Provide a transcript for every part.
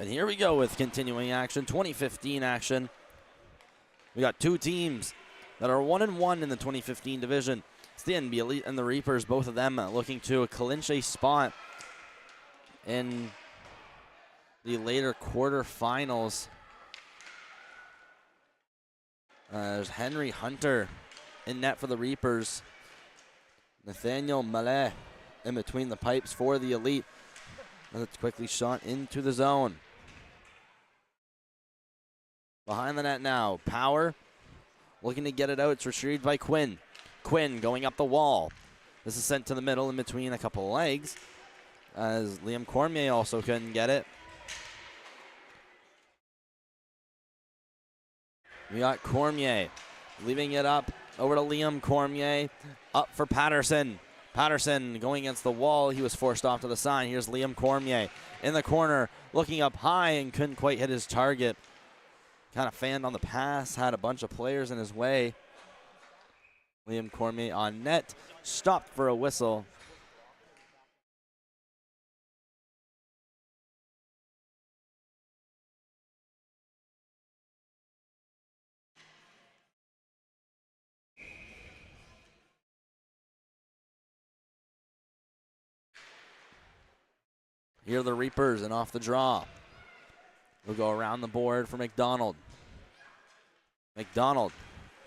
And here we go with continuing action, 2015 action. We got two teams that are 1-1 in the 2015 division. It's the NB Elite and the Reapers, both of them looking to clinch a spot in the later quarterfinals. There's Henry Hunter in net for the Reapers. Nathaniel Mallet in between the pipes for the Elite. And it's quickly shot into the zone. Behind the net now, Power looking to get it out. It's retrieved by Quinn. Quinn going up the wall. This is sent to the middle in between a couple of legs, as Liam Cormier also couldn't get it. We got Cormier leaving it up over to Liam Cormier. Up for Patterson. Patterson going against the wall. He was forced off to the side. Here's Liam Cormier in the corner, looking up high and couldn't quite hit his target. Kind of fanned on the pass, had a bunch of players in his way. Liam Cormier on net, stopped for a whistle. Here are the Reapers, and off the draw. We'll go around the board for McDonald. McDonald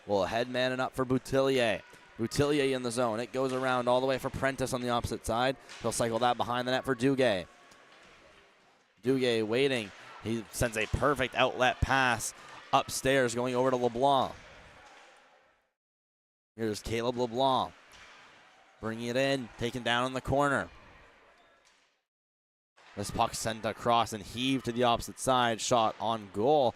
will head man it up for Boutillier. Boutillier in the zone. It goes around all the way for Prentice on the opposite side. He'll cycle that behind the net for Duguay. Duguay waiting. He sends a perfect outlet pass upstairs going over to LeBlanc. Here's Caleb LeBlanc. Bringing it in, taken down in the corner. This puck sent across and heaved to the opposite side. Shot on goal.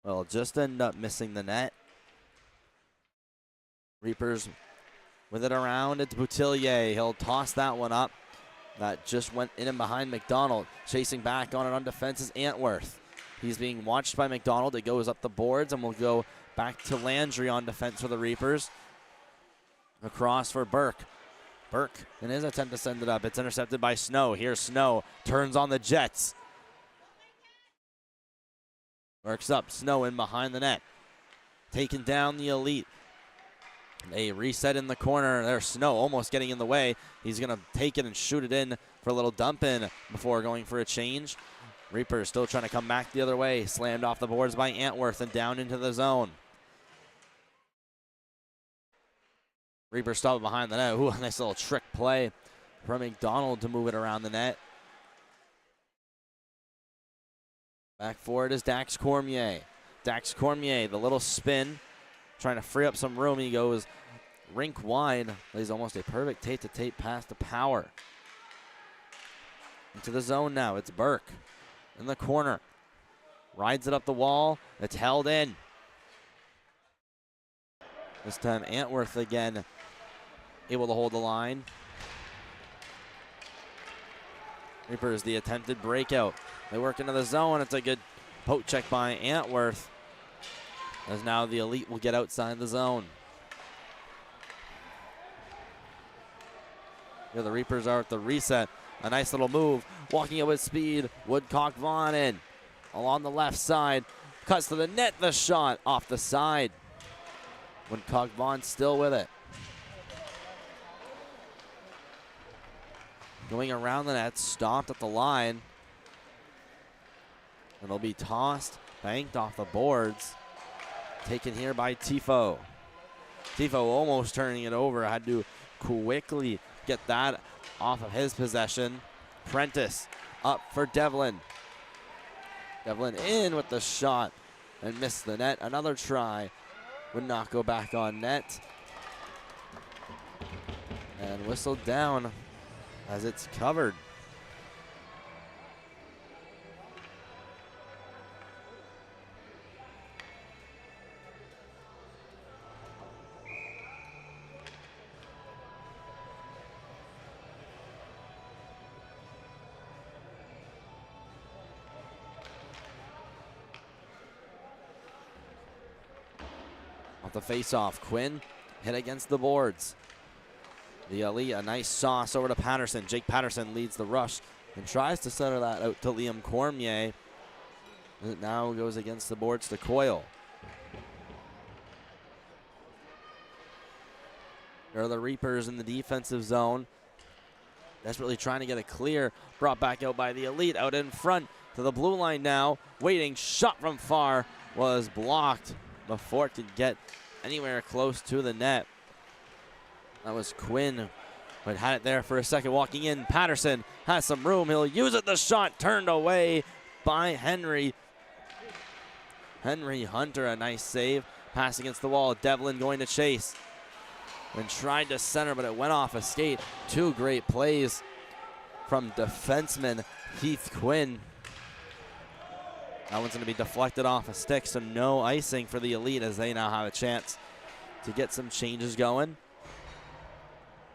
Well, just end up missing the net. Reapers with it around. It's Boutillier. He'll toss that one up. That just went in and behind McDonald. Chasing back on it on defense is Antworth. He's being watched by McDonald. It goes up the boards, and we'll go back to Landry on defense for the Reapers. Across for Burke. Burke in his attempt to send it up. It's intercepted by Snow. Here's Snow. Turns on the Jets. Works up. Snow in behind the net. Taking down the Elite. A reset in the corner. There's Snow almost getting in the way. He's going to take it and shoot it in for a little dump in before going for a change. Reaper still trying to come back the other way. Slammed off the boards by Antworth and down into the zone. Reaper stopped behind the net. Ooh, nice little trick play from McDonald to move it around the net. Back forward is Dax Cormier. Dax Cormier, the little spin, trying to free up some room. He goes rink wide. Lays almost a perfect tape-to-tape pass to Power. Into the zone now. It's Burke in the corner. Rides it up the wall. It's held in. This time Antworth again able to hold the line. Reapers the attempted breakout. They work into the zone. It's a good poke check by Antworth. As now the Elite will get outside the zone. Here the Reapers are at the reset. A nice little move. Walking it with speed. Woodcock Vaughn in. Along the left side. Cuts to the net. The shot off the side. Woodcock Vaughn still with it. Going around the net. Stopped at the line. It'll be tossed. Banked off the boards. Taken here by Tifo. Tifo almost turning it over. Had to quickly get that off of his possession. Prentice up for Devlin. Devlin in with the shot and missed the net. Another try would not go back on net. And whistled down as it's covered. The face-off, Quinn hit against the boards. The Elite, a nice sauce over to Patterson. Jake Patterson leads the rush and tries to center that out to Liam Cormier. It now goes against the boards to Coyle. There are the Reapers in the defensive zone. Desperately trying to get it clear. Brought back out by the Elite, out in front to the blue line now. Waiting, shot from far was blocked before it could get anywhere close to the net. That was Quinn, but had it there for a second. Walking in, Patterson has some room. He'll use it. The shot turned away by Henry. Henry Hunter, a nice save. Pass against the wall. Devlin going to chase. And tried to center, but it went off a skate. Two great plays from defenseman Heath Quinn. That one's going to be deflected off a stick, so no icing for the Elite as they now have a chance to get some changes going.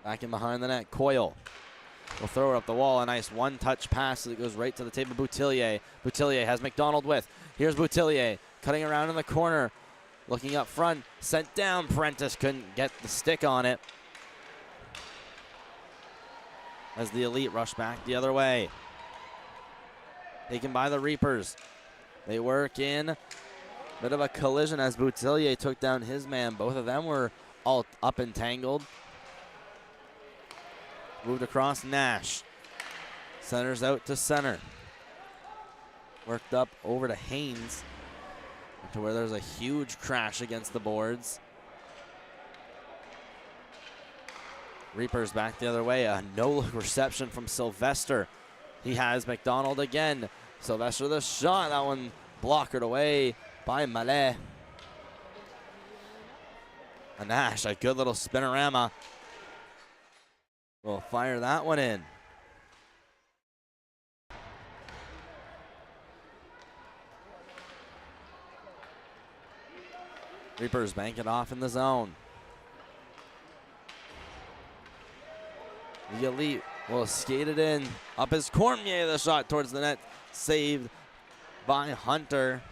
Back in behind the net, Coyle will throw it up the wall. A nice one-touch pass that goes right to the tape of Boutillier. Boutillier has McDonald with. Here's Boutillier cutting around in the corner. Looking up front, sent down. Prentice couldn't get the stick on it as the Elite rush back the other way. Taken by the Reapers. They work in. Bit of a collision as Boutillier took down his man. Both of them were all up and tangled. Moved across Nash. Centers out to center. Worked up over to Haynes, to where there's a huge crash against the boards. Reapers back the other way. A no-look reception from Sylvester. He has McDonald again. Sylvester the shot. That one blockered away by Mallet. And Nash, a good little spinorama. Will fire that one in. Reapers bank it off in the zone. The Elite will skate it in. Up is Cormier, the shot towards the net. Saved by Hunter.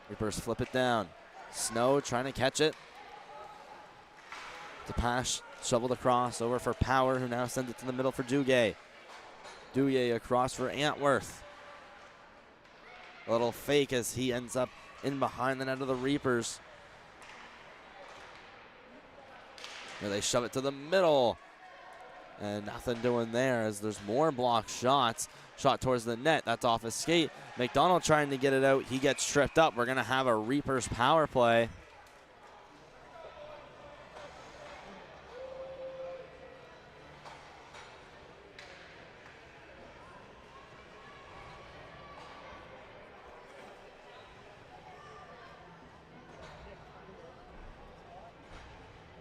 Reapers flip it down. Snow trying to catch it. The pass shoveled across over for Power, who now sends it to the middle for Duguay. Duguay across for Antwerth. A little fake as he ends up in behind the net of the Reapers. Here they shove it to the middle. And nothing doing there as there's more block shots. Shot towards the net. That's off his skate. McDonald trying to get it out. He gets tripped up. We're going to have a Reapers power play.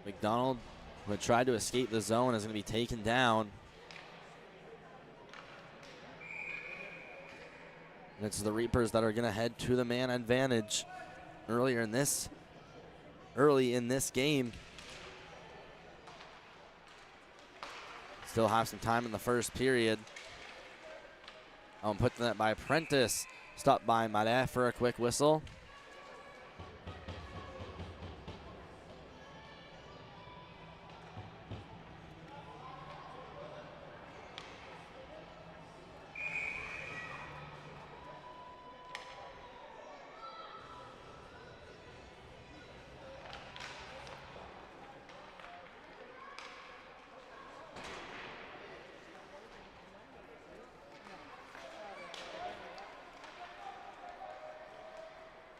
McDonald, who had tried to escape the zone, is going to be taken down. And it's the Reapers that are going to head to the man advantage early in this game. Still have some time in the first period. Put that by Prentice. Stopped by Mallet for a quick whistle.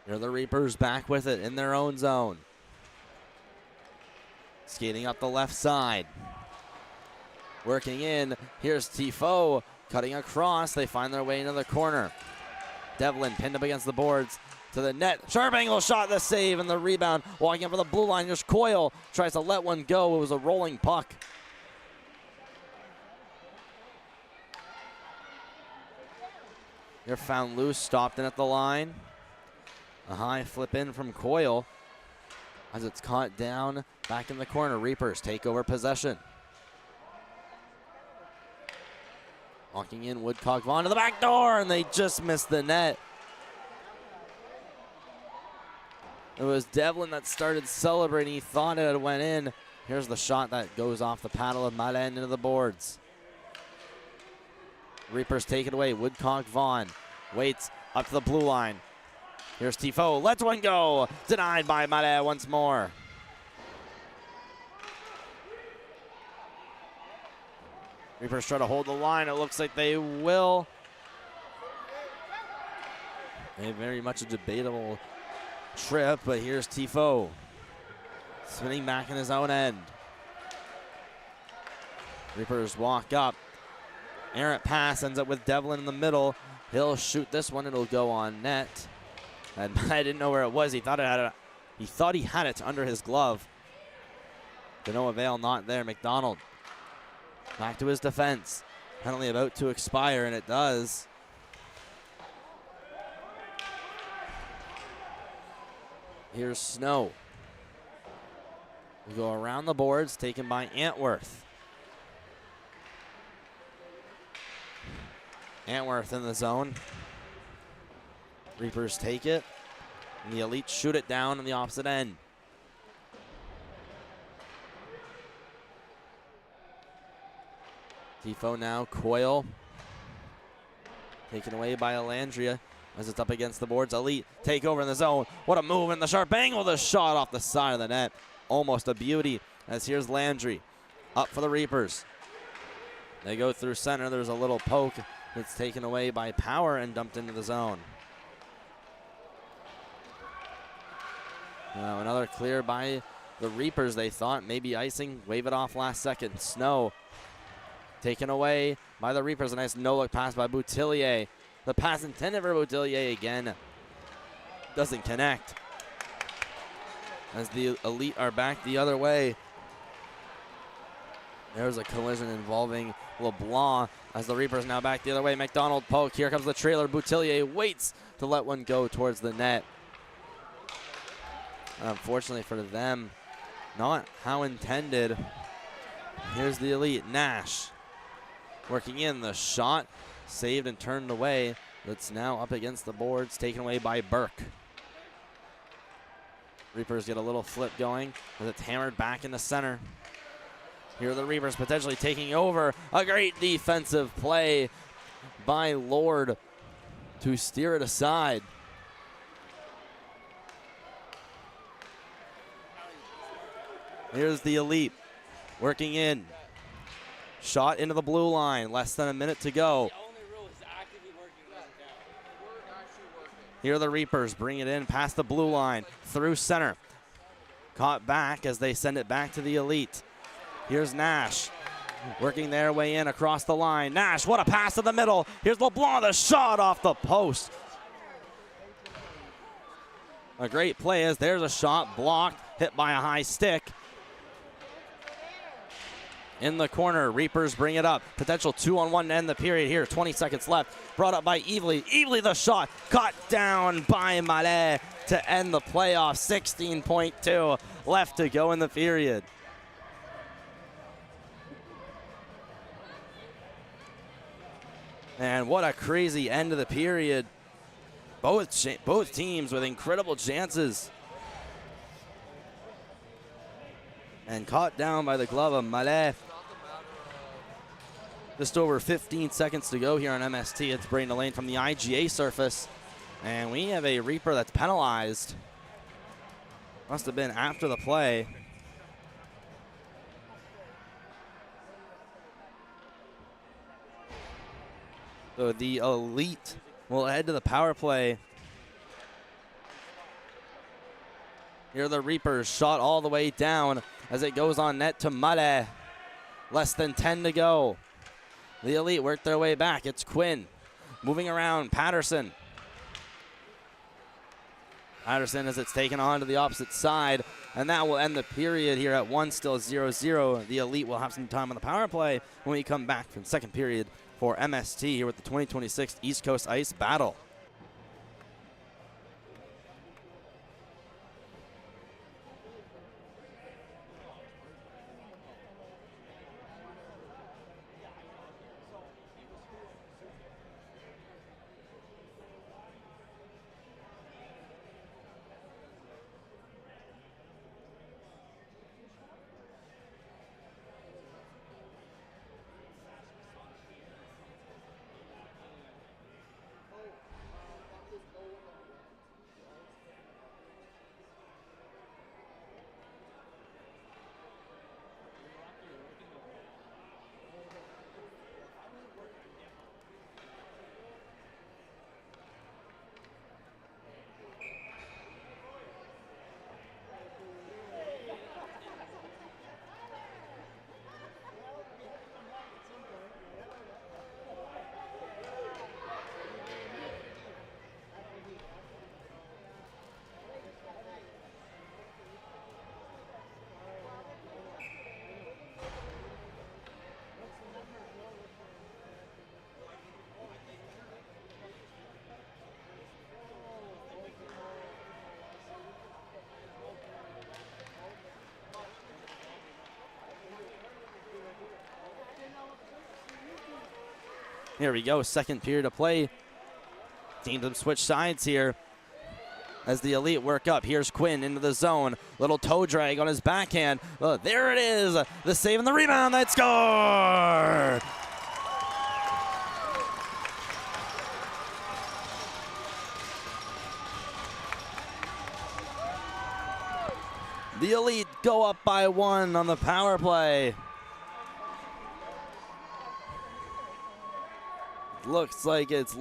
Here the Reapers back with it in their own zone. Skating up the left side. Working in. Here's Tifo cutting across. They find their way into the corner. Devlin pinned up against the boards to the net. Sharp angle shot, the save and the rebound. Walking up for the blue line. Here's Coyle. Tries to let one go. It was a rolling puck. Here found loose. Stopped in at the line. A high flip in from Coyle as it's caught down back in the corner. Reapers take over possession. Walking in, Woodcock Vaughn to the back door, and they just missed the net. It was Devlin that started celebrating. He thought it had went in. Here's the shot that goes off the paddle of Malen into the boards. Reapers take it away. Woodcock Vaughn waits up to the blue line. Here's Tifo, lets one go. Denied by Malen once more. Reapers try to hold the line. It looks like they will. Very much a debatable trip, but here's Tifo. Spinning back in his own end. Reapers walk up. Errant pass ends up with Devlin in the middle. He'll shoot this one. It'll go on net. And I didn't know where it was. He thought he had it under his glove. To no avail, not there. McDonald back to his defense. Penalty about to expire, and it does. Here's Snow. We go around the boards, taken by Antwerth. Antwerth in the zone. Reapers take it, and the Elite shoot it down on the opposite end. Tifo now, Coyle. Taken away by Alandria as it's up against the boards. Elite take over in the zone. What a move in the sharp angle. The shot off the side of the net. Almost a beauty as here's Landry up for the Reapers. They go through center. There's a little poke. It's taken away by Power and dumped into the zone. Now another clear by the Reapers. They thought maybe icing. Wave it off last second. Snow taken away by the Reapers. A nice no-look pass by Boutillier. The pass intended for Boutillier again. Doesn't connect. As the Elite are back the other way. There's a collision involving LeBlanc as the Reapers now back the other way. McDonald poke. Here comes the trailer. Boutillier waits to let one go towards the net. Unfortunately for them, not how intended. Here's the Elite. Nash working in the shot. Saved and turned away. That's now up against the boards. Taken away by Burke. Reapers get a little flip going as it's hammered back into center. Here are the Reapers potentially taking over. A great defensive play by Lord to steer it aside. Here's the Elite working in. Shot into the blue line. Less than a minute to go. Here are the Reapers. Bring it in past the blue line. Through center. Caught back as they send it back to the Elite. Here's Nash. Working their way in across the line. Nash, what a pass to the middle. Here's LeBlanc, the shot off the post. A great play as there's a shot blocked. Hit by a high stick. In the corner, Reapers bring it up. Potential 2-on-1 to end the period here. 20 seconds left. Brought up by Evely. Evely the shot. Caught down by Mallet to end the playoff. 16.2 left to go in the period. And what a crazy end of the period. Both teams with incredible chances. And caught down by the glove of Mallet. Just over 15 seconds to go here on MST. It's Braden Lane from the IGA surface. And we have a Reaper that's penalized. Must have been after the play. So the Elite will head to the power play. Here are the Reapers, shot all the way down as it goes on net to Mudde. Less than 10 to go. The Elite work their way back. It's Quinn moving around. Patterson. Patterson as it's taken on to the opposite side, and that will end the period here at 1, still 0-0. The Elite will have some time on the power play when we come back from second period for MST here with the 2026 East Coast Ice Battle. Here we go, second period of play. Teams have switched sides here as the Elite work up. Here's Quinn into the zone. Little toe drag on his backhand. There it is. The save and the rebound. That score! The Elite go up by 1 on the power play. Looks like it's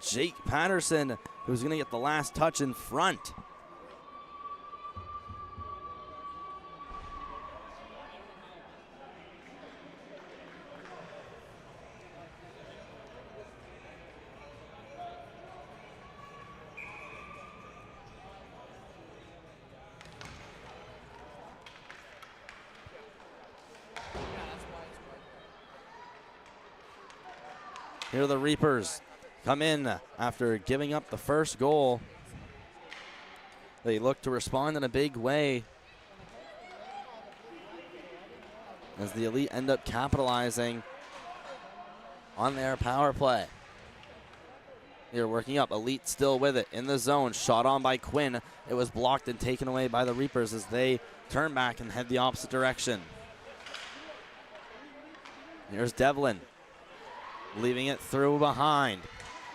Jake Patterson who's going to get the last touch in front. Here the Reapers come in after giving up the first goal. They look to respond in a big way as the Elite end up capitalizing on their power play. They're working up. Elite still with it in the zone. Shot on by Quinn. It was blocked and taken away by the Reapers as they turn back and head the opposite direction. Here's Devlin. Leaving it through behind.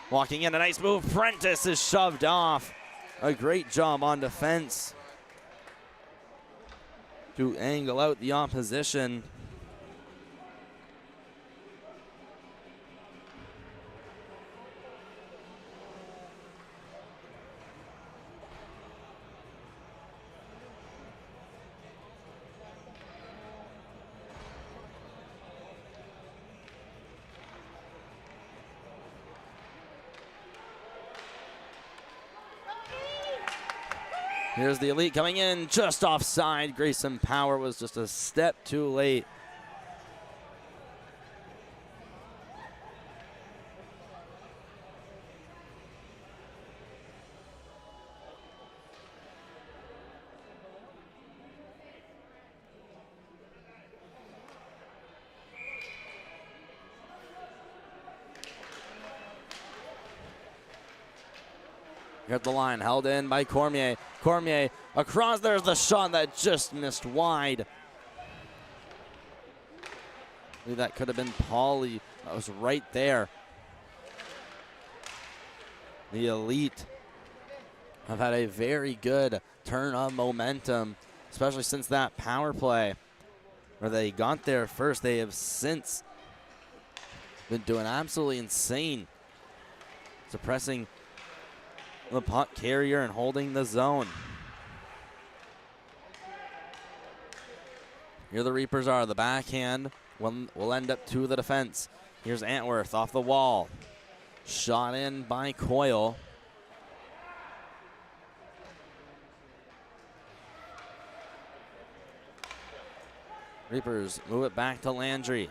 Walking in, a nice move. Prentice is shoved off. A great job on defense to angle out the opposition. Here's the Elite coming in just offside. Grayson Power was just a step too late. Here at the line, held in by Cormier. Cormier across, there's the shot that just missed wide. I believe that could have been Pauly. That was right there. The Elite have had a very good turn of momentum, especially since that power play where they got there first. They have since been doing absolutely insane, suppressing the puck carrier and holding the zone. Here the Reapers are. The backhand will end up to the defense. Here's Antwerth off the wall. Shot in by Coyle. Reapers move it back to Landry.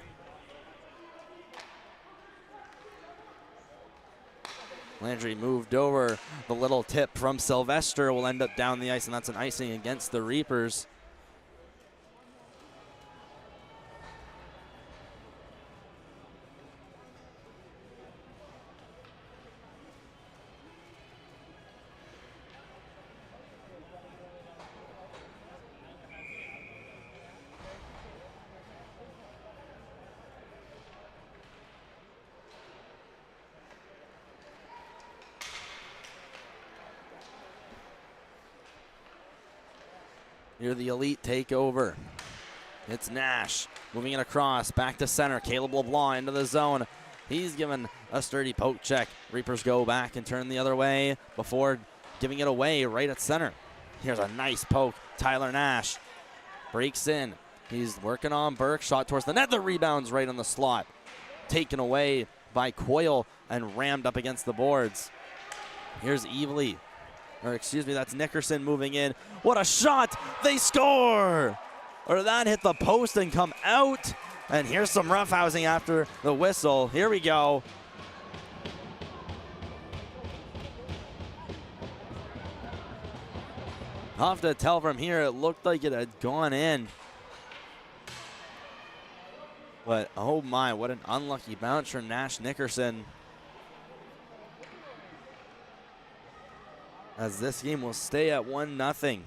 Landry moved over. The little tip from Sylvester will end up down the ice, and that's an icing against the Reapers. Here the Elite take over. It's Nash moving it across, back to center. Caleb LeBlanc into the zone. He's given a sturdy poke check. Reapers go back and turn the other way before giving it away right at center. Here's a nice poke. Tyler Nash breaks in. He's working on Burke. Shot towards the net. The rebound's right on the slot. Taken away by Coyle and rammed up against the boards. Here's Evely. Or excuse me, that's Nickerson moving in. What a shot! They score! Or that hit the post and come out. And here's some roughhousing after the whistle. Here we go. Tough to tell from here. It looked like it had gone in. But oh my, what an unlucky bounce from Nash Nickerson. As this game will stay at 1-0.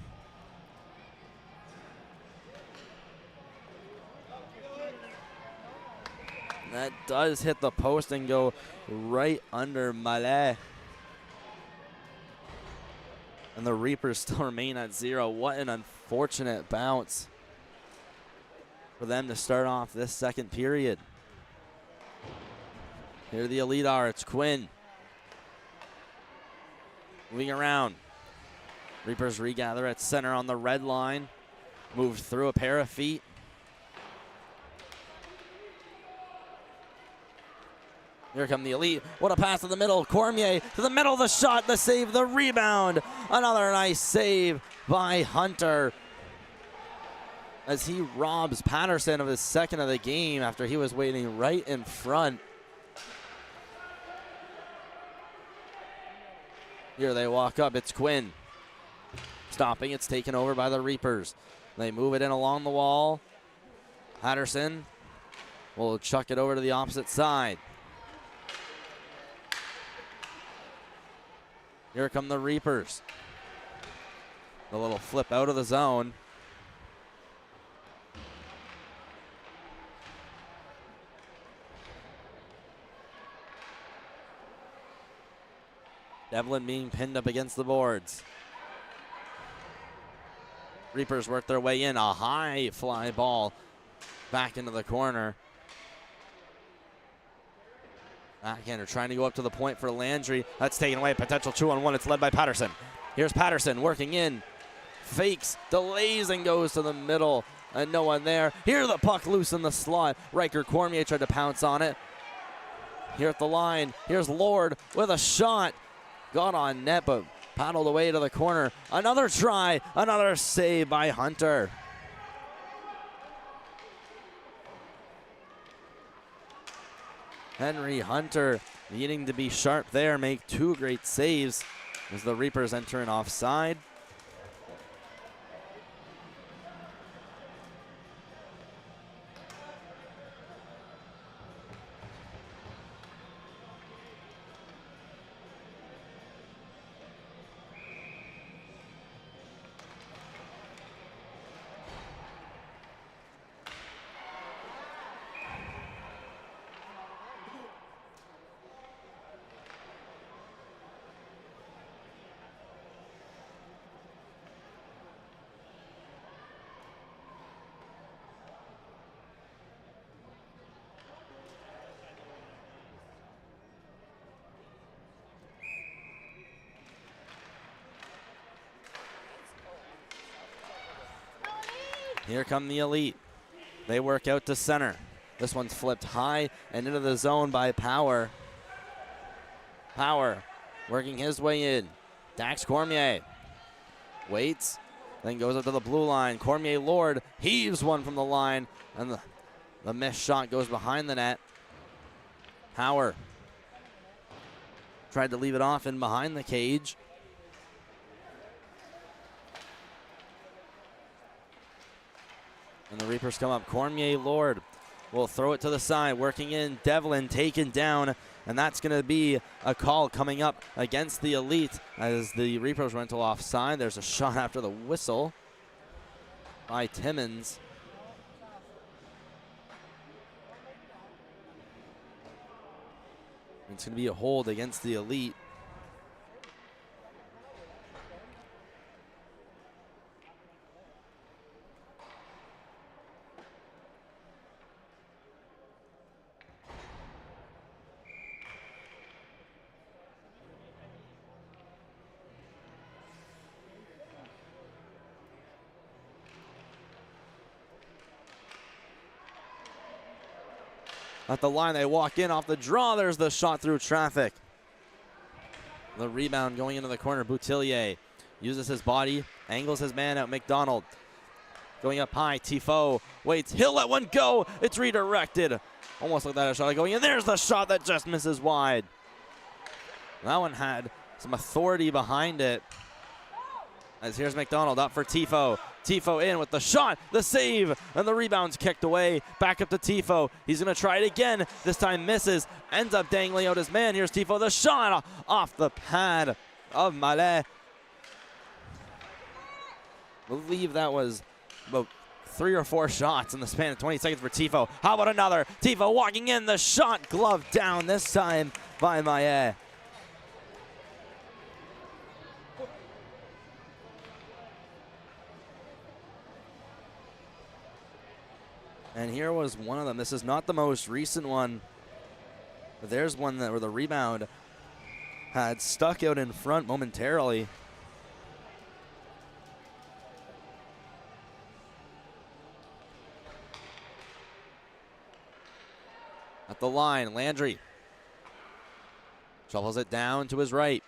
That does hit the post and go right under Mallet. And the Reapers still remain at 0. What an unfortunate bounce for them to start off this second period. Here the Elite are. It's Quinn. Moving around. Reapers regather at center on the red line. Moved through a pair of feet. Here come the Elite. What a pass to the middle. Cormier to the middle. The shot, the save, the rebound. Another nice save by Hunter as he robs Patterson of his second of the game after he was waiting right in front. Here they walk up. It's Quinn. Stopping. It's taken over by the Reapers. They move it in along the wall. Patterson will chuck it over to the opposite side. Here come the Reapers. A little flip out of the zone. Devlin being pinned up against the boards. Reapers work their way in. A high fly ball back into the corner. Backhander trying to go up to the point for Landry. That's taken away. Potential 2-on-1. It's led by Patterson. Here's Patterson working in. Fakes, delays, and goes to the middle. And no one there. Here the puck loose in the slot. Riker Cormier tried to pounce on it. Here at the line. Here's Lord with a shot. Got on net, but paddled away to the corner. Another try. Another save by Hunter. Henry Hunter needing to be sharp there, make two great saves as the Reapers enter an offside. Here come the Elite. They work out to center. This one's flipped high and into the zone by Power. Power working his way in. Dax Cormier waits, then goes up to the blue line. Cormier Lord heaves one from the line, and the missed shot goes behind the net. Power tried to leave it off in behind the cage. And the Reapers come up. Cormier Lord will throw it to the side, working in. Devlin taken down, and that's going to be a call coming up against the Elite as the Reapers rental offside. There's a shot after the whistle by Timmins. It's going to be a hold against the Elite. At the line, they walk in off the draw. There's the shot through traffic. The rebound going into the corner. Boutillier uses his body, angles his man out. McDonald going up high. Tifo waits. He'll let one go. It's redirected. Almost like that a shot going in. There's the shot that just misses wide. That one had some authority behind it. As here's McDonald up for Tifo. Tifo in with the shot, the save, and the rebound's kicked away. Back up to Tifo. He's going to try it again. This time misses. Ends up dangling out his man. Here's Tifo. The shot off the pad of Mallet. I believe that was about 3 or 4 shots in the span of 20 seconds for Tifo. How about another? Tifo walking in. The shot gloved down this time by Mallet. And here was one of them. This is not the most recent one, but there's one where the rebound had stuck out in front momentarily. At the line, Landry shovels it down to his right.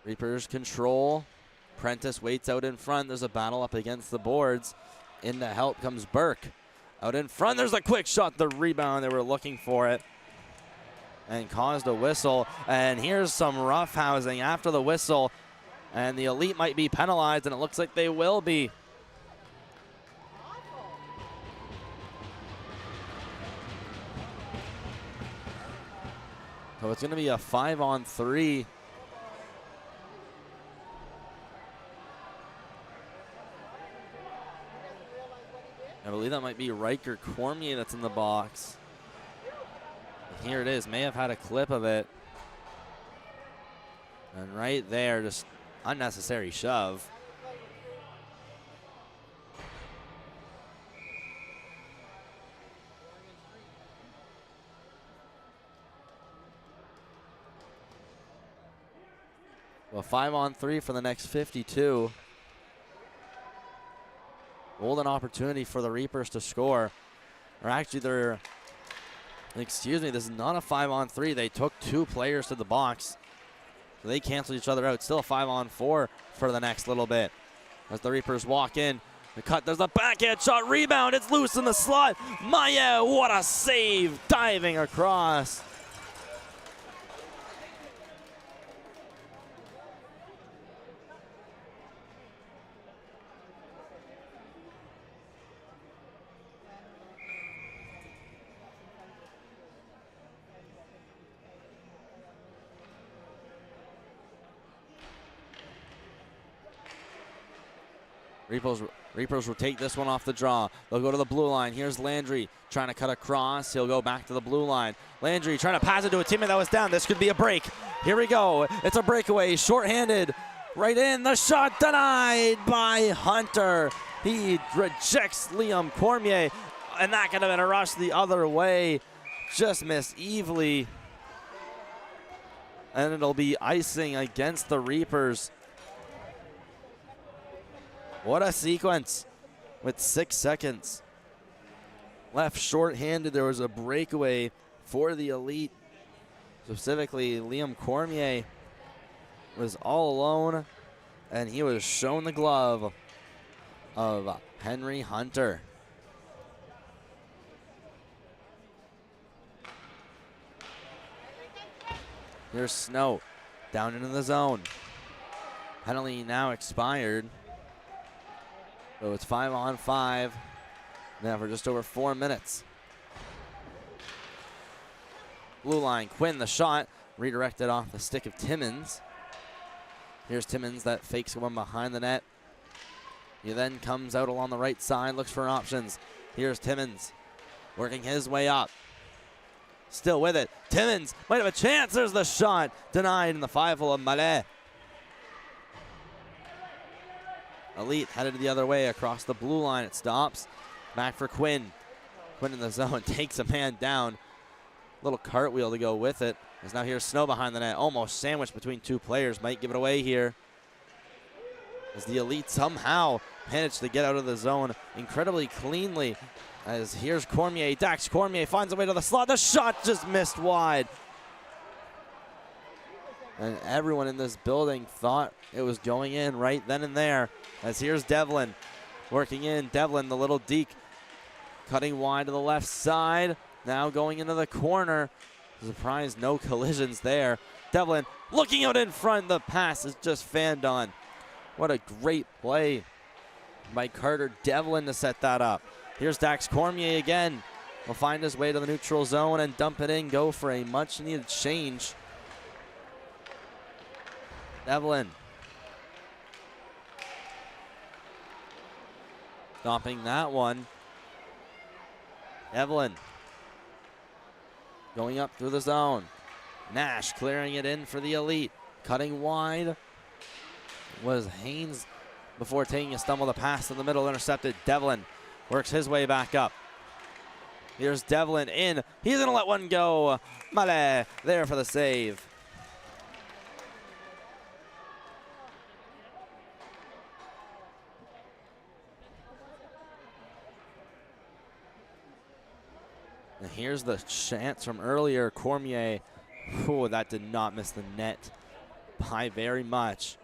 Reapers control. Prentice waits out in front. There's a battle up against the boards. In to help comes Burke. Out in front, there's a quick shot, the rebound. They were looking for it and caused a whistle. And here's some roughhousing after the whistle. And the Elite might be penalized, and it looks like they will be. So it's going to be a 5-on-3. I believe that might be Riker Cormier that's in the box. And here it is. May have had a clip of it. And right there, just unnecessary shove. Well, 5-on-3 for the next 52. Golden opportunity for the Reapers to score. Or actually, this is not a 5-on-3. They took 2 players to the box. So they canceled each other out. Still a 5-on-4 for the next little bit. As the Reapers walk in, the cut, there's a backhand shot, rebound, it's loose in the slot. Maya, what a save, diving across. Reapers will take this one off the draw. They'll go to the blue line. Here's Landry trying to cut across. He'll go back to the blue line. Landry trying to pass it to a teammate that was down. This could be a break. Here we go. It's a breakaway. Short-handed. Right in. The shot denied by Hunter. He rejects Liam Cormier. And that could have been a rush the other way. Just missed evilly. And it'll be icing against the Reapers. What a sequence. with 6 seconds left short-handed. There was a breakaway for the Elite. Specifically, Liam Cormier was all alone, and he was shown the glove of Henry Hunter. Here's Snow down into the zone. Penalty now expired. So it's 5-on-5 now for just over 4 minutes. Blue line, Quinn, the shot, redirected off the stick of Timmins. Here's Timmins that fakes one behind the net. He then comes out along the right side, looks for options. Here's Timmins working his way up. Still with it. Timmins might have a chance. There's the shot. Denied in the 5-hole of Mallet. Elite headed the other way across the blue line. It stops. Back for Quinn. Quinn in the zone takes a man down. Little cartwheel to go with it. As now here's Snow behind the net. Almost sandwiched between two players. Might give it away here. As the Elite somehow managed to get out of the zone incredibly cleanly. As here's Cormier. Dax Cormier finds a way to the slot. The shot just missed wide. And everyone in this building thought it was going in right then and there. As here's Devlin working in. Devlin, the little deke, cutting wide to the left side. Now going into the corner. Surprise, no collisions there. Devlin looking out in front. The pass is just fanned on. What a great play by Carter Devlin to set that up. Here's Dax Cormier again. Will find his way to the neutral zone and dump it in. Go for a much needed change. Devlin stopping that one. Devlin going up through the zone. Nash clearing it in for the Elite. Cutting wide was Haynes before taking a stumble. The pass in the middle intercepted. Devlin works his way back up. Here's Devlin in. He's going to let one go. Mallet there for the save. And here's the chance from earlier. Cormier, oh, that did not miss the net by very much.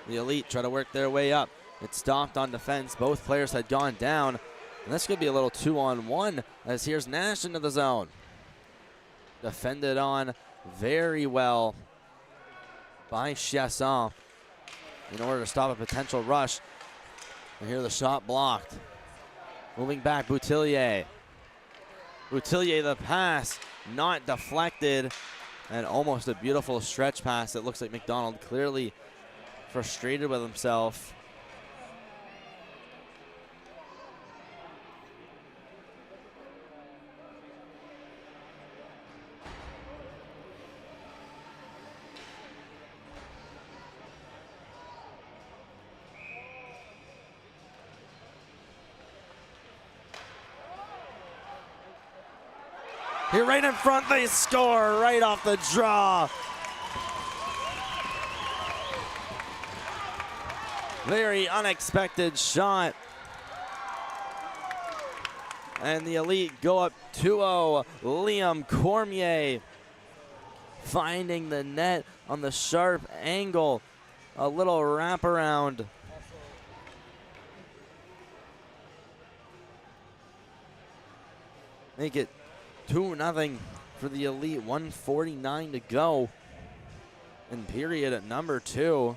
The Elite try to work their way up. It stopped on defense. Both players had gone down. And this could be a little 2-on-1 as here's Nash into the zone. Defended on very well by Chasson in order to stop a potential rush. And here the shot blocked. Moving back, Boutillier. Boutillier, the pass, not deflected. And almost a beautiful stretch pass. It looks like McDonald clearly frustrated with himself. Here right in front, they score right off the draw. Very unexpected shot. And the Elite go up 2-0. Liam Cormier finding the net on the sharp angle. A little wraparound. Make it 2-0 for the Elite. 1:49 to go in period at number 2.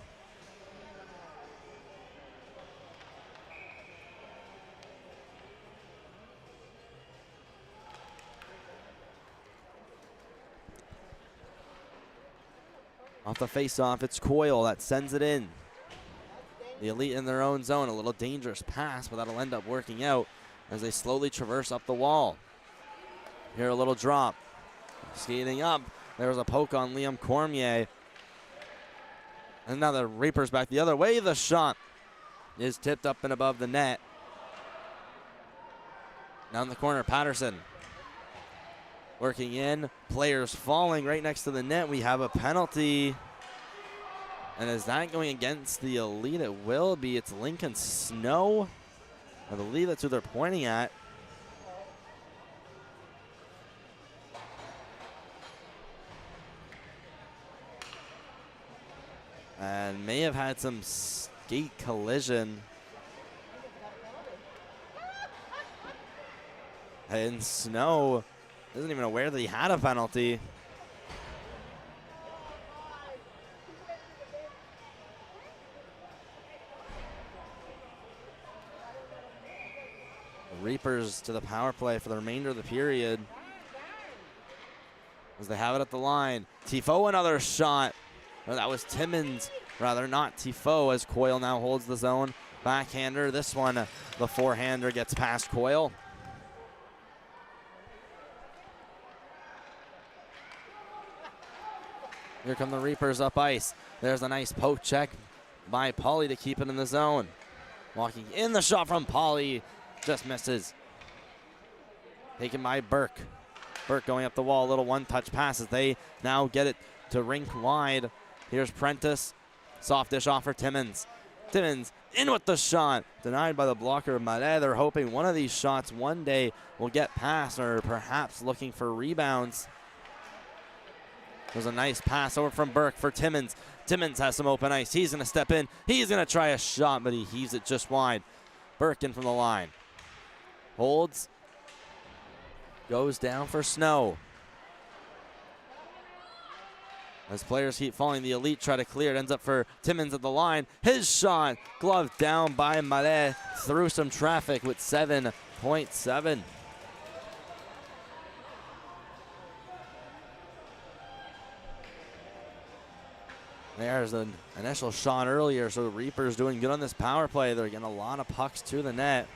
Off the face-off, it's Coyle that sends it in. The Elite in their own zone. A little dangerous pass, but that'll end up working out as they slowly traverse up the wall. Here a little drop. Skating up. There's a poke on Liam Cormier. And now the Reapers back the other way. The shot is tipped up and above the net. Down the corner, Patterson. Working in. Players falling right next to the net. We have a penalty. And is that going against the Elite? It will be. It's Lincoln Snow. I believe that's who they're pointing at. And may have had some skate collision. And Snow isn't even aware that he had a penalty. Reapers to the power play for the remainder of the period. As they have it at the line. Tifo another shot. Oh, that was Timmons, rather not Tifo, as Coyle now holds the zone. Backhander, this one, the forehander gets past Coyle. Here come the Reapers up ice. There's a nice poke check by Pauly to keep it in the zone. Walking in the shot from Pauly, just misses. Taken by Burke. Burke going up the wall, little one-touch passes. They now get it to rink wide. Here's Prentice. Soft dish off for Timmons. Timmons in with the shot. Denied by the blocker of Mallet. They're hoping one of these shots one day will get past, or perhaps looking for rebounds. There's a nice pass over from Burke for Timmons. Timmons has some open ice. He's going to step in. He's going to try a shot, but he heaves it just wide. Burke in from the line. Holds. Goes down for Snow. As players keep falling, the Elite try to clear. It ends up for Timmons at the line. His shot gloved down by Mallet through some traffic with 7.7. There's an initial shot earlier, so the Reapers doing good on this power play. They're getting a lot of pucks to the net.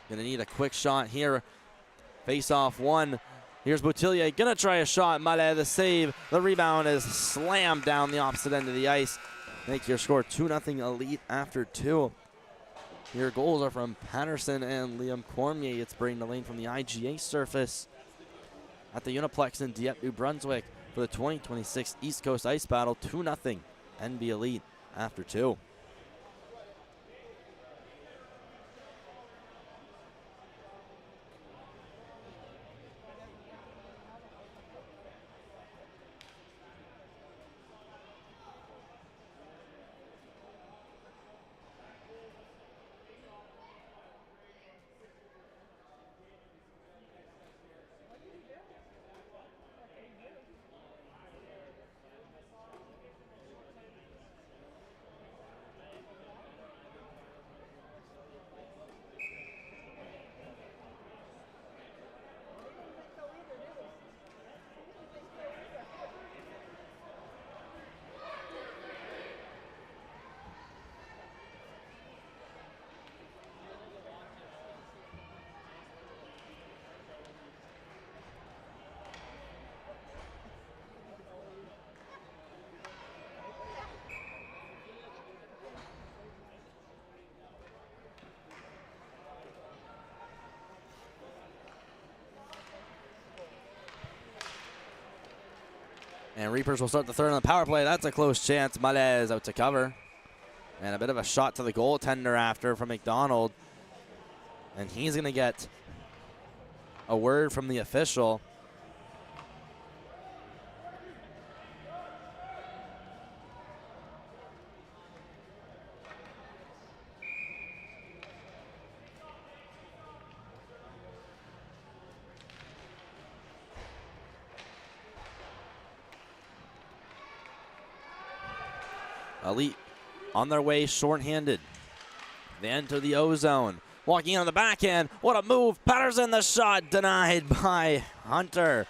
Gonna need a quick shot here. Face off one. Here's Boutillier, gonna try a shot. Mallet the save. The rebound is slammed down the opposite end of the ice. Make your score 2-0 Elite after 2. Your goals are from Patterson and Liam Cormier. It's Braden Lane from the IGA surface at the Uniplex in Dieppe, New Brunswick for the 2026 East Coast Ice Battle. 2-0 NB Elite after 2. And Reapers will start the third on the power play. That's a close chance. Mallet is out to cover. And a bit of a shot to the goaltender after from McDonald. And he's going to get a word from the official. Elite on their way shorthanded. They enter the O-zone. Walking on the backhand. What a move. Patterson, the shot denied by Hunter.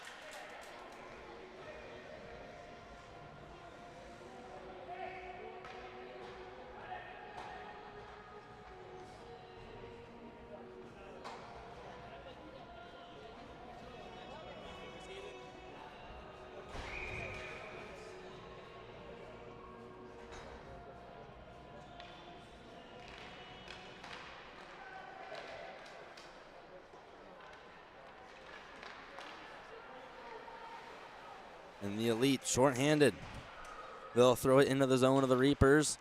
And the Elite shorthanded. They'll throw it into the zone of the Reapers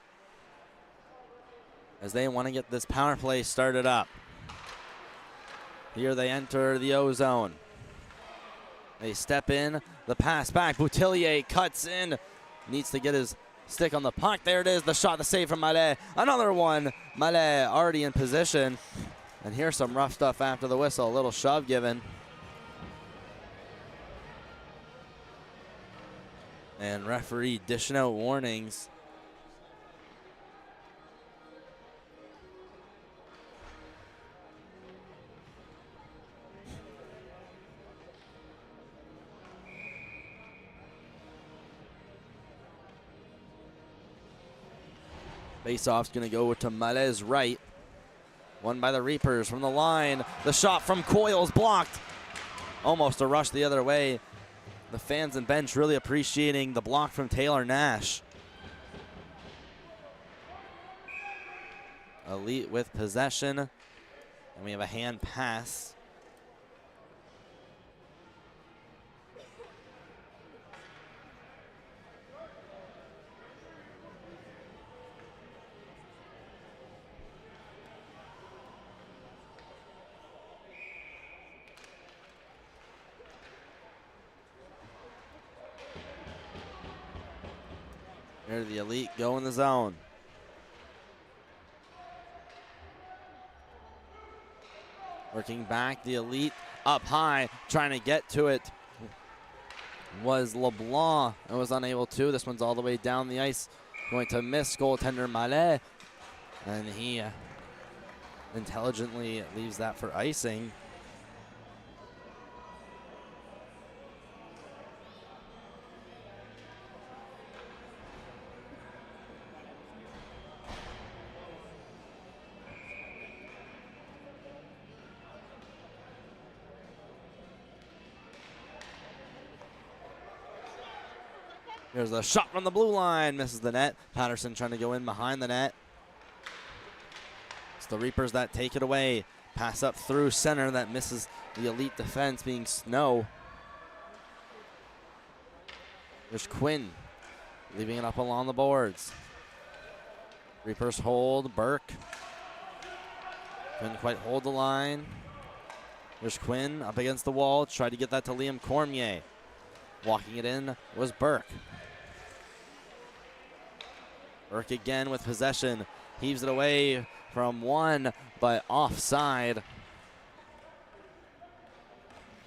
as they want to get this power play started up. Here they enter the O zone. They step in, the pass back. Boutillier cuts in, needs to get his stick on the puck. There it is, the shot, the save from Mallet. Another one, Mallet already in position. And here's some rough stuff after the whistle, a little shove given. And referee dishing out warnings. Faceoff's going to go to Mallet's right. Won by the Reapers from the line. The shot from Coyle's blocked. Almost a rush the other way. The fans and bench really appreciating the block from Taylor Nash. Elite with possession. And we have a hand pass. Here the Elite go in the zone. Working back, the Elite up high, trying to get to it was LeBlanc and was unable to. This one's all the way down the ice, going to miss goaltender Mallet, and he intelligently leaves that for icing. Here's a shot from the blue line, misses the net. Patterson trying to go in behind the net. It's the Reapers that take it away. Pass up through center that misses the Elite defense, being Snow. There's Quinn leaving it up along the boards. Reapers hold, Burke. Couldn't quite hold the line. There's Quinn up against the wall, tried to get that to Liam Cormier. Walking it in was Burke. Burke again with possession. Heaves it away from one, but offside.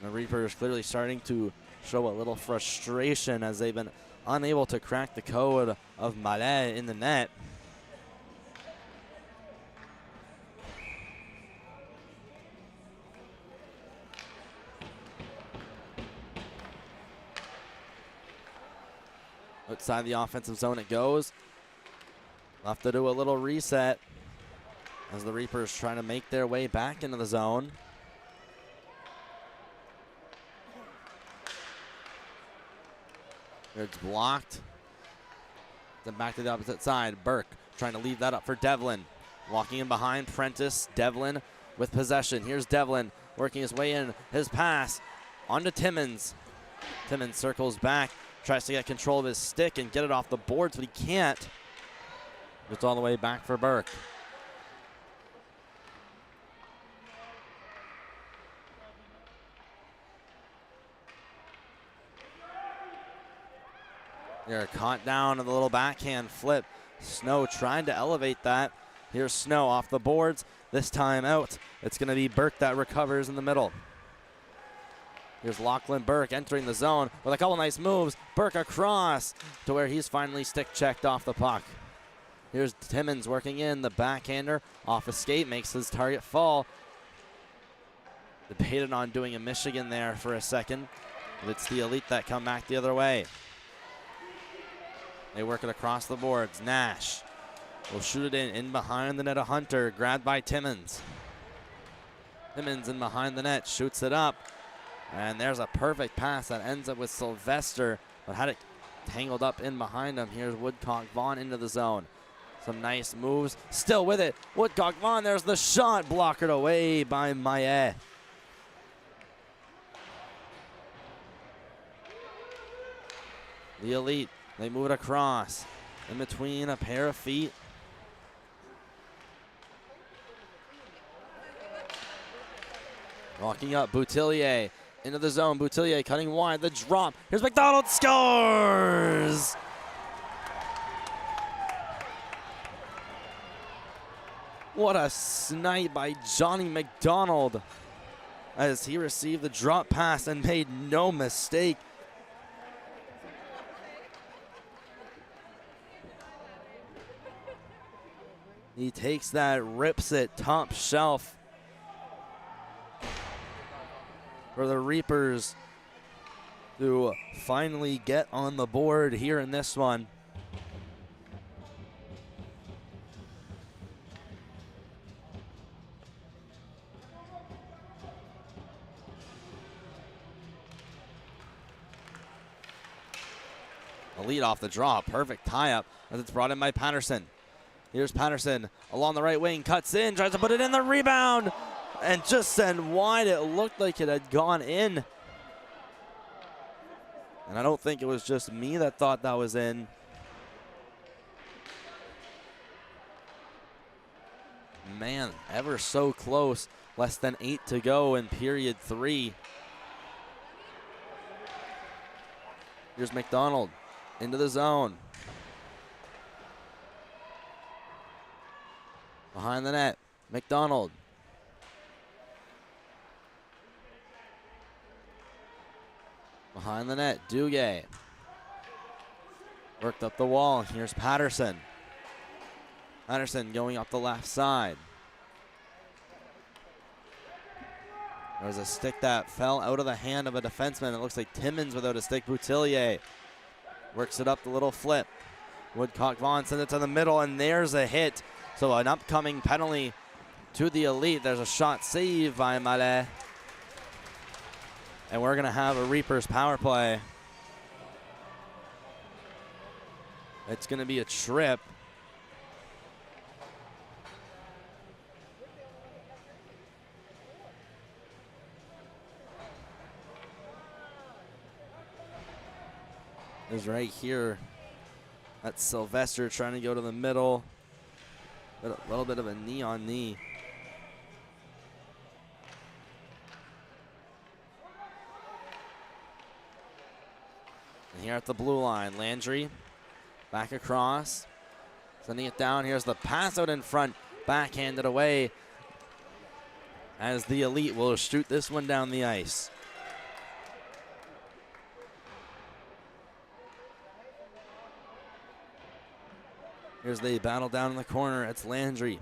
The Reapers clearly starting to show a little frustration as they've been unable to crack the code of Mallet in the net. Outside the offensive zone it goes. Left to do a little reset as the Reapers trying to make their way back into the zone. It's blocked. Then back to the opposite side. Burke trying to leave that up for Devlin. Walking in behind Prentice. Devlin with possession. Here's Devlin working his way in. His pass onto Timmins. Timmins circles back. Tries to get control of his stick and get it off the boards, but he can't. It's all the way back for Burke. They're caught down in the little backhand flip. Snow trying to elevate that. Here's Snow off the boards. This time out. It's going to be Burke that recovers in the middle. Here's Lachlan Burke entering the zone with a couple nice moves. Burke across to where he's finally stick checked off the puck. Here's Timmins working in, the backhander off a skate, makes his target fall. Debated on doing a Michigan there for a second, but it's the Elite that come back the other way. They work it across the boards. Nash will shoot it in behind the net of Hunter, grabbed by Timmins. Timmins in behind the net, shoots it up. And there's a perfect pass that ends up with Sylvester, but had it tangled up in behind him. Here's Woodcock Vaughn into the zone. Some nice moves, still with it. Woodcock Vaughn, there's the shot, blockered away by Maillet. The Elite, they move it across. In between a pair of feet. Walking up, Boutillier into the zone. Boutillier cutting wide, the drop. Here's McDonald, scores! What a snipe by Johnny McDonald as he received the drop pass and made no mistake. He takes that, rips it top shelf for the Reapers to finally get on the board here in this one. Elite off the draw, perfect tie-up as it's brought in by Patterson. Here's Patterson along the right wing, cuts in, tries to put it in, the rebound, and just sent wide. It looked like it had gone in. And I don't think it was just me that thought that was in. Man, ever so close. Less than 8 to go in period 3. Here's McDonald into the zone. Behind the net, McDonald. Behind the net, Duguay. Worked up the wall. Here's Patterson. Patterson going up the left side. There was a stick that fell out of the hand of a defenseman. It looks like Timmins without a stick. Boutillier works it up the little flip. Woodcock Vaughn sends it to the middle, and there's a hit. So an upcoming penalty to the Elite. There's a shot saved by Mallet. And we're going to have a Reapers power play. It's going to be a trip. Is right here. That's Sylvester trying to go to the middle. But a little bit of a knee on knee. And here at the blue line, Landry back across, sending it down. Here's the pass out in front, backhanded away as the Elite will shoot this one down the ice. Here's the battle down in the corner. It's Landry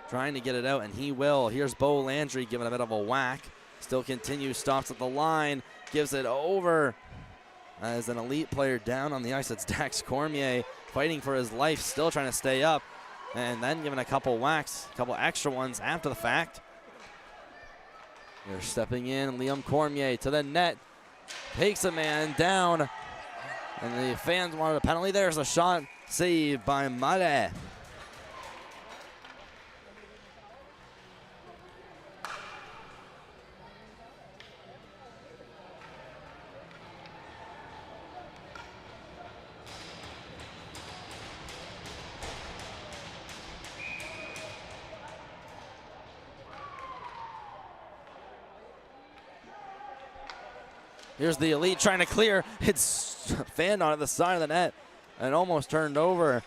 trying to get it out, and he will. Here's Bo Landry giving a bit of a whack. Still continues, stops at the line, gives it over. As an Elite player down on the ice, it's Dax Cormier fighting for his life, still trying to stay up, and then giving a couple whacks, a couple extra ones after the fact. They're stepping in, Liam Cormier to the net, takes a man down, and the fans wanted a penalty. There's a shot saved by Mallet. Here's the Elite trying to clear. It's fanned onto the side of the net and almost turned over.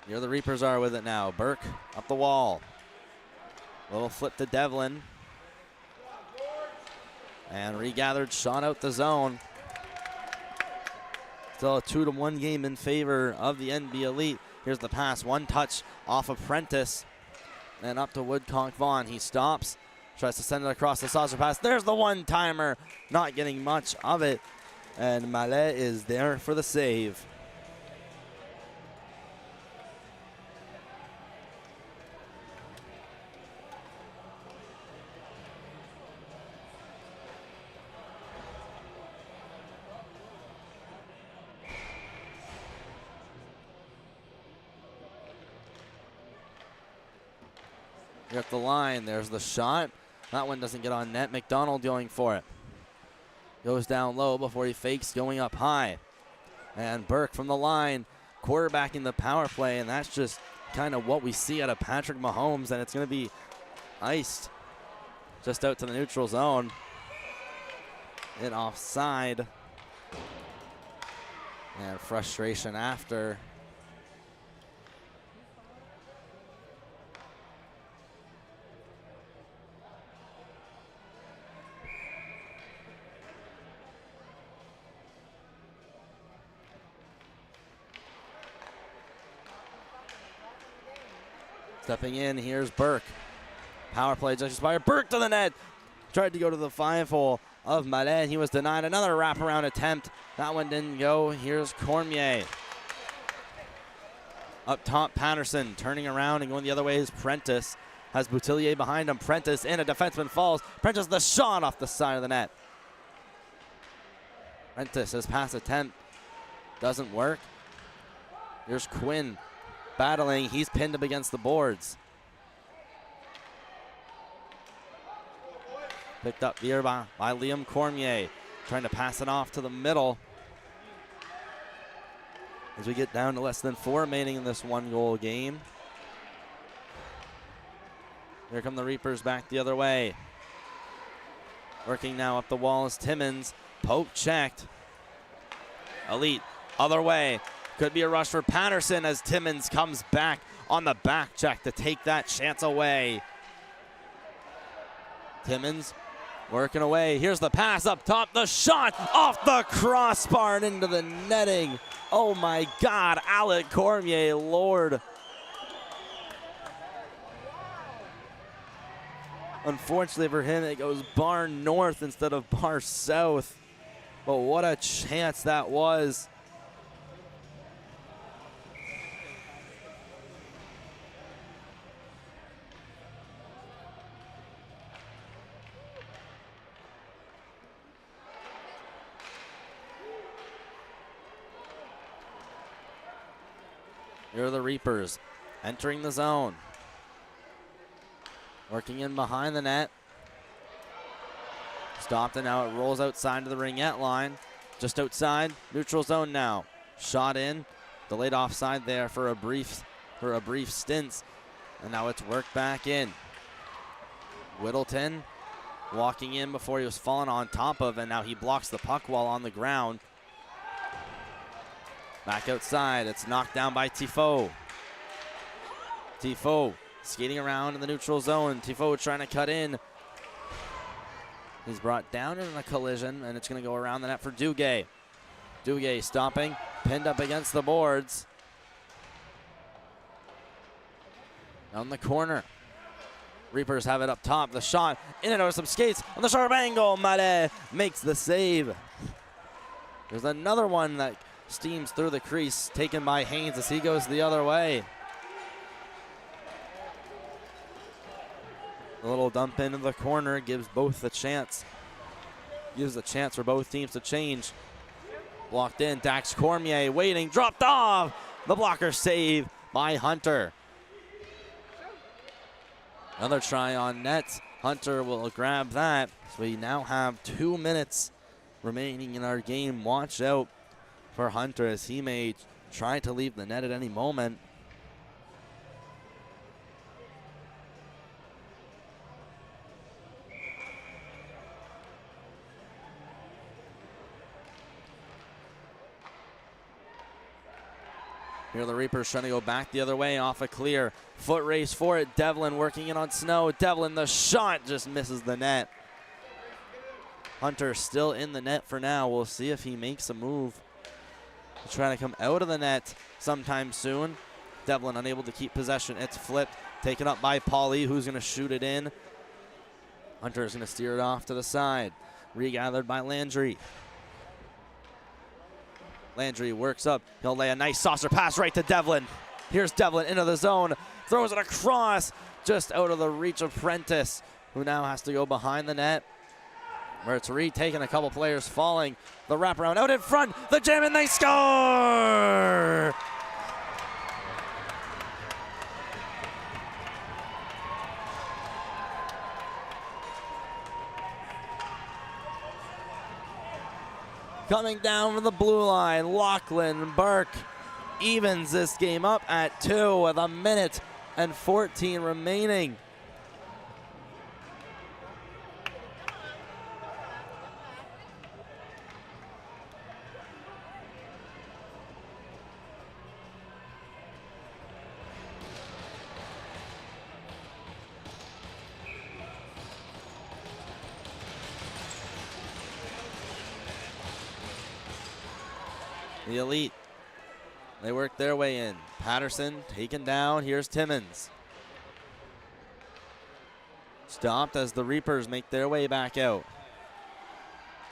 Here the Reapers are with it now. Burke up the wall. Little flip to Devlin. And regathered, shot out the zone. Still a 2-1 game in favor of the NB Elite. Here's the pass, one touch off of Prentice. And up to Woodcock Vaughn. He stops, tries to send it across the saucer pass. There's the one-timer, not getting much of it. And Mallet is there for the save. You're at the line. There's the shot. That one doesn't get on net. McDonald going for it. Goes down low before he fakes going up high. And Burke from the line, quarterbacking the power play, and that's just kind of what we see out of Patrick Mahomes, and it's going to be iced just out to the neutral zone. And offside. And frustration after. Stepping in, here's Burke. Power play just expired. Burke to the net. Tried to go to the 5-hole of Mallet. He was denied. Another wraparound attempt. That one didn't go. Here's Cormier. Up top, Patterson turning around and going the other way is Prentice. Has Boutillier behind him. Prentice in, a defenseman falls. Prentice the shot off the side of the net. Prentice, his pass attempt doesn't work. Here's Quinn battling. He's pinned up against the boards. Picked up here by Liam Cormier. Trying to pass it off to the middle. As we get down to less than 4 remaining in this 1-goal game. Here come the Reapers back the other way. Working now up the wall is Timmins. Poke checked. Elite, other way. Could be a rush for Patterson as Timmins comes back on the back check to take that chance away. Timmins working away. Here's the pass up top. The shot off the crossbar and into the netting. Oh my God, Alec Cormier, Lord. Unfortunately for him, it goes bar north instead of bar south. But what a chance that was. Here are the Reapers entering the zone. Working in behind the net. Stopped and now it rolls outside to the ringette line. Just outside, neutral zone now. Shot in, delayed offside there for a brief stint. And now it's worked back in. Whittleton walking in before he was falling on top of, and now he blocks the puck while on the ground. Back outside, it's knocked down by Tifo. Tifo skating around in the neutral zone. Tifo trying to cut in. He's brought down in a collision, and it's going to go around the net for Duguay. Duguay stopping, pinned up against the boards. Down the corner. Reapers have it up top. The shot in and out of some skates on the sharp angle. Mallet makes the save. There's another one that steams through the crease, taken by Haynes as he goes the other way. A little dump into the corner gives both a chance. Gives a chance for both teams to change. Blocked in, Dax Cormier waiting, dropped off. The blocker save by Hunter. Another try on net. Hunter will grab that. So we now have 2 minutes remaining in our game. Watch out for Hunter as he may try to leave the net at any moment. Here are the Reapers trying to go back the other way off a clear. Foot race for it. Devlin working in on Snow. Devlin, the shot just misses the net. Hunter still in the net for now. We'll see if he makes a move. He's trying to come out of the net sometime soon. Devlin unable to keep possession. It's flipped. Taken up by Pauly, who's going to shoot it in. Hunter is going to steer it off to the side. Regathered by Landry. Landry works up. He'll lay a nice saucer pass right to Devlin. Here's Devlin into the zone. Throws it across. Just out of the reach of Prentice, who now has to go behind the net, where it's retaken. A couple players falling. The wraparound out in front. The jam, and they score! coming down from the blue line. Lachlan Burke evens this game up at 2 with 1:14 remaining. The Elite, they work their way in. Patterson taken down. Here's Timmins. Stopped as the Reapers make their way back out.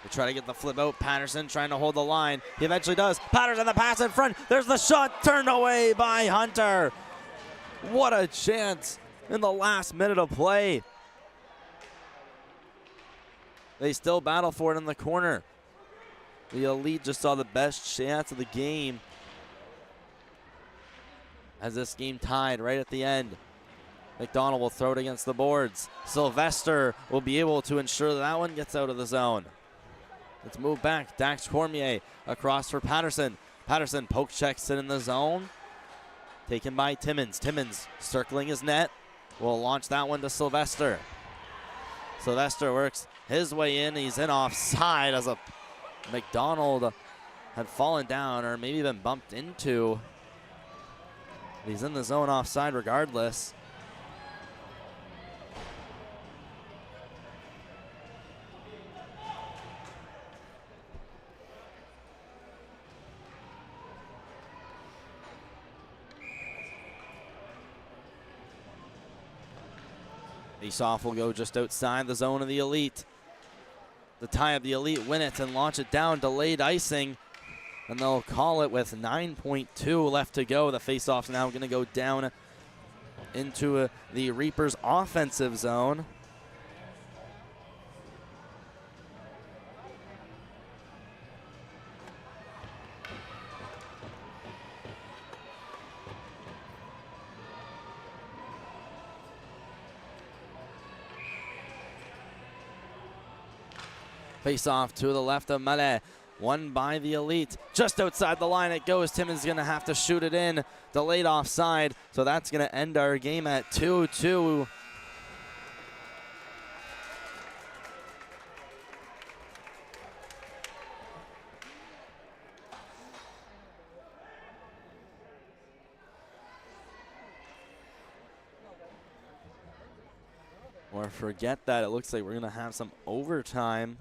They try to get the flip out. Patterson trying to hold the line. He eventually does. Patterson, the pass in front. There's the shot turned away by Hunter. What a chance in the last minute of play. They still battle for it in the corner. The Elite just saw the best chance of the game as this game tied right at the end. McDonald will throw it against the boards. Sylvester will be able to ensure that one gets out of the zone. Let's move back. Dax Cormier across for Patterson. Patterson poke checks it in the zone. Taken by Timmins. Timmins circling his net. Will launch that one to Sylvester. Sylvester works his way in. He's in offside as a McDonald had fallen down or maybe been bumped into. He's in the zone offside regardless. Face-off will go just outside the zone of the Elite. The tie of the Elite win it and launch it down. Delayed icing. And they'll call it with 9.2 left to go. The face-off's now going to go down into the Reapers' offensive zone. Face off to the left of Mallet. Won by the Elite. Just outside the line it goes. Timmins going to have to shoot it in. Delayed offside. So that's going to end our game at 2-2. Or forget that. It looks like we're going to have some overtime.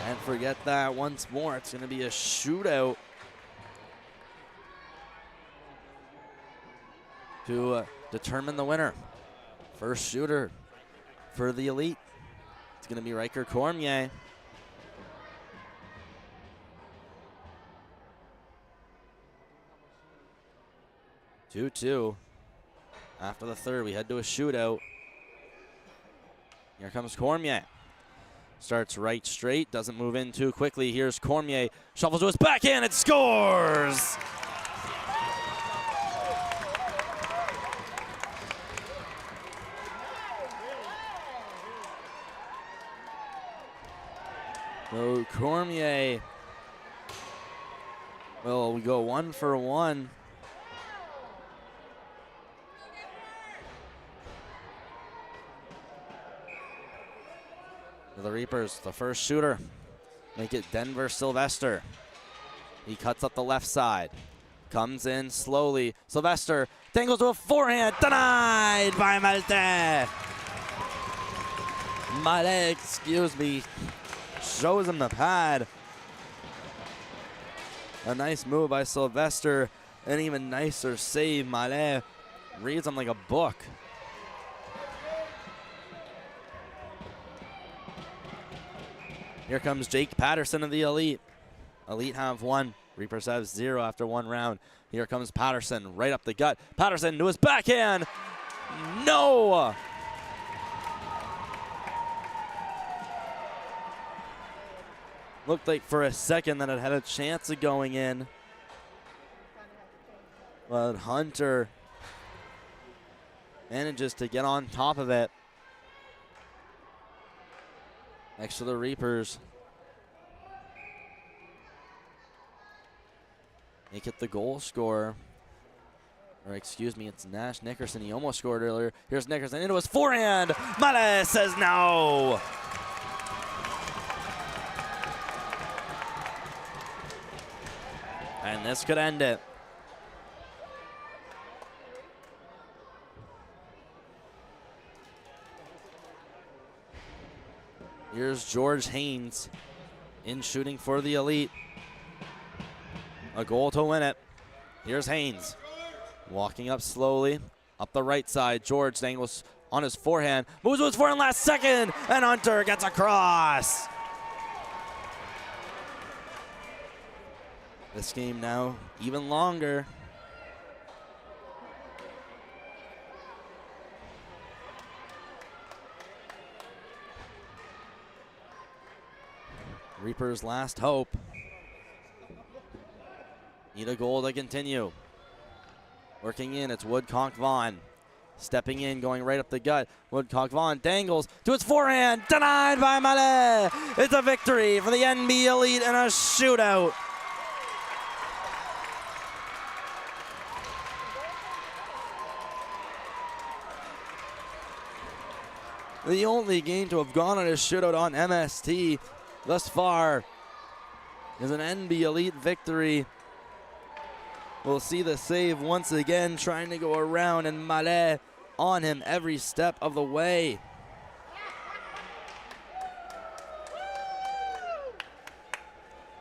And forget that once more, it's going to be a shootout to determine the winner. First shooter for the Elite. It's going to be Riker Cormier. Two-two. After the third, we head to a shootout. Here comes Cormier. Starts right straight, doesn't move in too quickly. Here's Cormier, shuffles to his backhand, it scores! So Cormier will go 1 for 1. The Reapers, the first shooter, make it Denver Sylvester. He cuts up the left side, comes in slowly. Sylvester dangles to a forehand, denied by Malte. Malte, excuse me, shows him the pad. A nice move by Sylvester, An even nicer save. Mallet reads him like a book. Here comes Jake Patterson of the Elite. Elite have 1. Reapers have 0 after 1 round. Here comes Patterson right up the gut. Patterson to his backhand. No! Looked like for a second that it had a chance of going in. But Hunter manages to get on top of it. Next to the Reapers. Make it the goal scorer. Or excuse me, it's Nash Nickerson. He almost scored earlier. Here's Nickerson into his forehand. Mallet says no. And this could end it. Here's George Haynes in shooting for the Elite. A goal to win it. Here's Haynes walking up slowly up the right side. George dangles on his forehand. Moves with his forehand last second. And Hunter gets across. This game now even longer. Reapers' last hope. Need a goal to continue. Working in, it's Woodcock Vaughn. Stepping in, going right up the gut. Woodcock Vaughn dangles to its forehand. Denied by Mallet. It's a victory for the NB Elite in a shootout. The only game to have gone on a shootout on MST thus far is an NB Elite victory. We'll see the save once again, trying to go around, and Mallet on him every step of the way.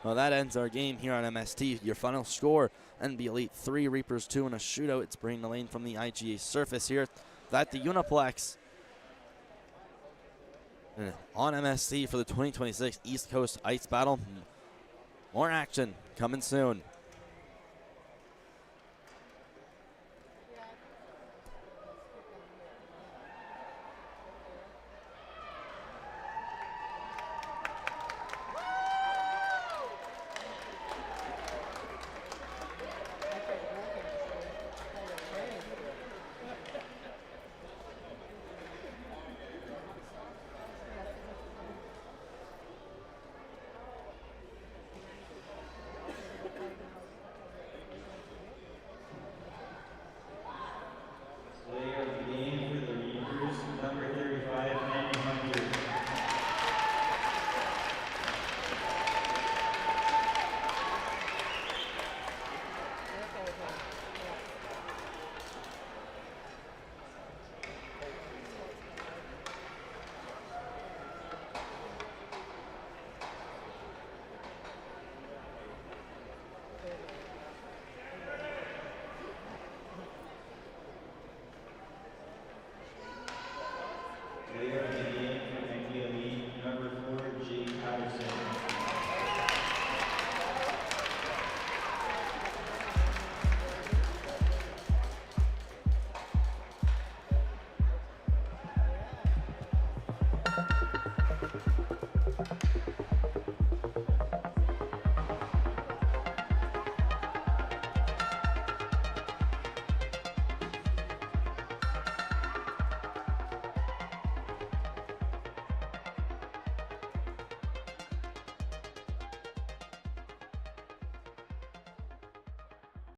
Well, that ends our game here on MST. Your final score, NB Elite 3, Reapers 2 in a shootout. It's Brayden Lane from the IGA surface here at the Uniplex. On MST for the 2026 East Coast Ice Battle. More action coming soon.